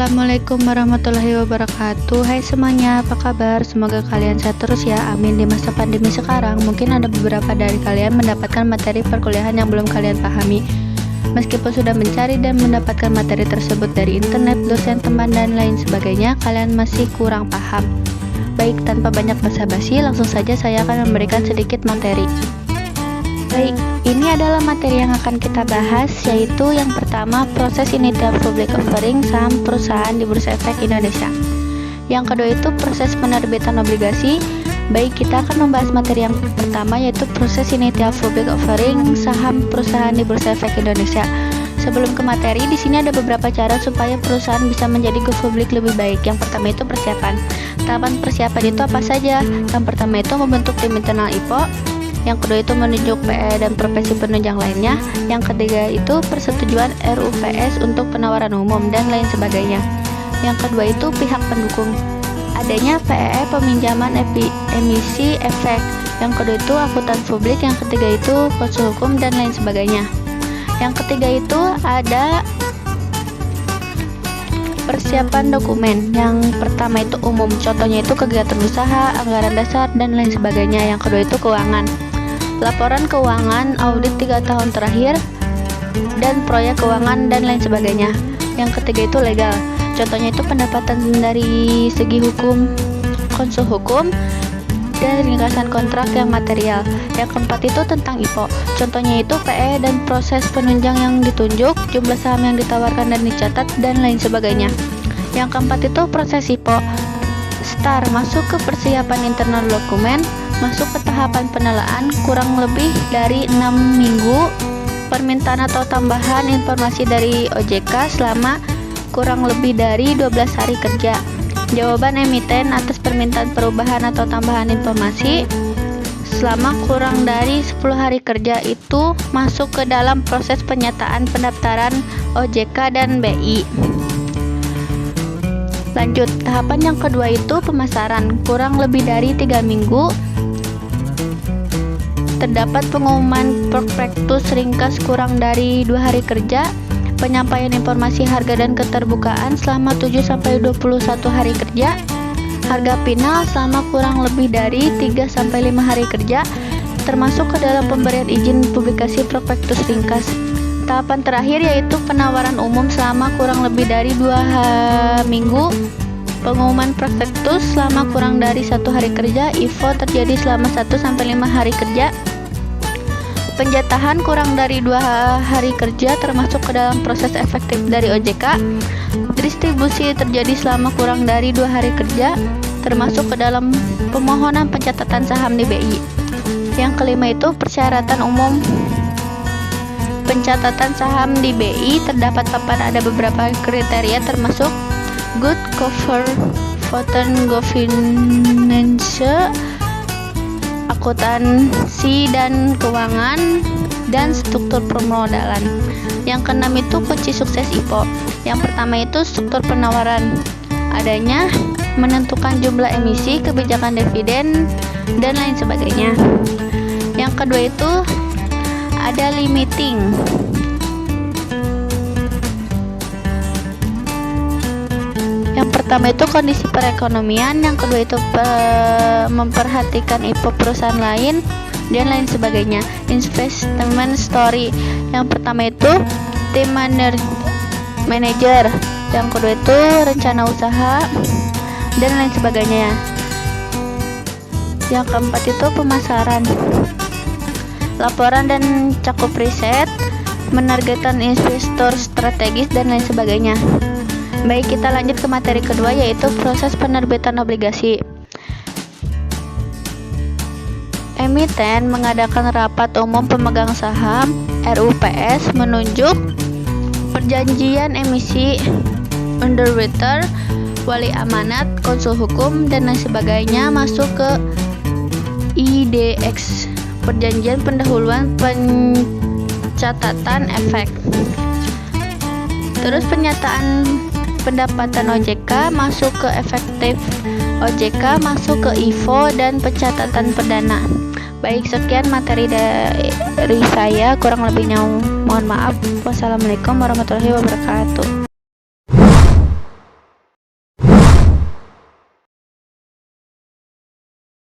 Assalamualaikum warahmatullahi wabarakatuh. Hai semuanya, apa kabar? Semoga kalian sehat terus ya, amin. Di masa pandemi sekarang, mungkin ada beberapa dari kalian mendapatkan materi perkuliahan yang belum kalian pahami. Meskipun sudah mencari dan mendapatkan materi tersebut dari internet, dosen, teman, dan lain sebagainya, kalian masih kurang paham. Baik, tanpa banyak basa-basi, langsung saja saya akan memberikan sedikit materi. Baik, ini adalah materi yang akan kita bahas, yaitu yang pertama, proses initial public offering saham perusahaan di Bursa Efek Indonesia. Yang kedua itu proses penerbitan obligasi. Baik, kita akan membahas materi yang pertama, yaitu proses initial public offering saham perusahaan di Bursa Efek Indonesia. Sebelum ke materi, di sini ada beberapa cara supaya perusahaan bisa menjadi go public lebih baik. Yang pertama itu persiapan. Tahapan persiapan itu apa saja? Yang pertama itu membentuk tim internal IPO. Yang kedua itu menunjuk PE dan profesi penunjang lainnya. Yang ketiga itu persetujuan RUPS untuk penawaran umum dan lain sebagainya. Yang kedua itu pihak pendukung. Adanya PEE peminjaman emisi efek. Yang kedua itu akuntan publik. Yang ketiga itu konsul hukum dan lain sebagainya. Yang ketiga itu ada persiapan dokumen. Yang pertama itu umum, contohnya itu kegiatan usaha, anggaran dasar, dan lain sebagainya. Yang kedua itu keuangan, laporan keuangan, audit 3 tahun terakhir, dan proyek keuangan, dan lain sebagainya. Yang ketiga itu legal, contohnya itu pendapatan dari segi hukum, konsul hukum, dan ringkasan kontrak yang material. Yang keempat itu tentang IPO, contohnya itu PE dan proses penunjang yang ditunjuk, jumlah saham yang ditawarkan dan dicatat, dan lain sebagainya. Yang keempat itu proses IPO. Start, masuk ke persiapan internal dokumen, masuk ke tahapan penelaan kurang lebih dari 6 minggu, permintaan atau tambahan informasi dari OJK selama kurang lebih dari 12 hari kerja. Jawaban emiten atas permintaan perubahan atau tambahan informasi selama kurang dari 10 hari kerja itu masuk ke dalam proses penyataan pendaftaran OJK dan BI. Lanjut, tahapan yang kedua itu pemasaran, kurang lebih dari 3 minggu. Terdapat pengumuman prospektus ringkas kurang dari 2 hari kerja, penyampaian informasi harga dan keterbukaan selama 7-21 hari kerja, harga final selama kurang lebih dari 3-5 hari kerja, termasuk ke dalam pemberian izin publikasi prospektus ringkas. Tahapan terakhir yaitu penawaran umum selama kurang lebih dari 2 minggu, pengumuman prospektus selama kurang dari 1 hari kerja, IFO terjadi selama 1-5 hari kerja, penjatahan kurang dari 2 hari kerja termasuk ke dalam proses efektif dari OJK, distribusi terjadi selama kurang dari 2 hari kerja termasuk ke dalam pemohonan pencatatan saham di BI. Yang kelima itu persyaratan umum pencatatan saham di BI. Terdapat papan ada beberapa kriteria termasuk good corporate governance, akuntansi dan keuangan, dan struktur permodalan. Yang keenam itu kunci sukses IPO. Yang pertama itu struktur penawaran, adanya menentukan jumlah emisi, kebijakan dividen, dan lain sebagainya. Yang kedua itu ada limiting. Yang pertama itu kondisi perekonomian, yang kedua itu memperhatikan IPO perusahaan lain, dan lain sebagainya. Investment story, yang pertama itu tim manager, yang kedua itu rencana usaha, dan lain sebagainya. Yang keempat itu pemasaran, laporan dan cakup riset, menargetkan investor strategis, dan lain sebagainya. Baik, kita lanjut ke materi kedua, yaitu proses penerbitan obligasi. Emiten mengadakan rapat umum pemegang saham RUPS, menunjuk perjanjian emisi, underwriter, wali amanat, konsul hukum, dan lain sebagainya masuk ke IDX, perjanjian pendahuluan pencatatan efek. Terus penyataan pendapatan OJK masuk ke efektif OJK, masuk ke IFO, dan pencatatan perdana. Baik, sekian materi dari saya, kurang lebihnya mohon maaf. Wassalamualaikum warahmatullahi wabarakatuh.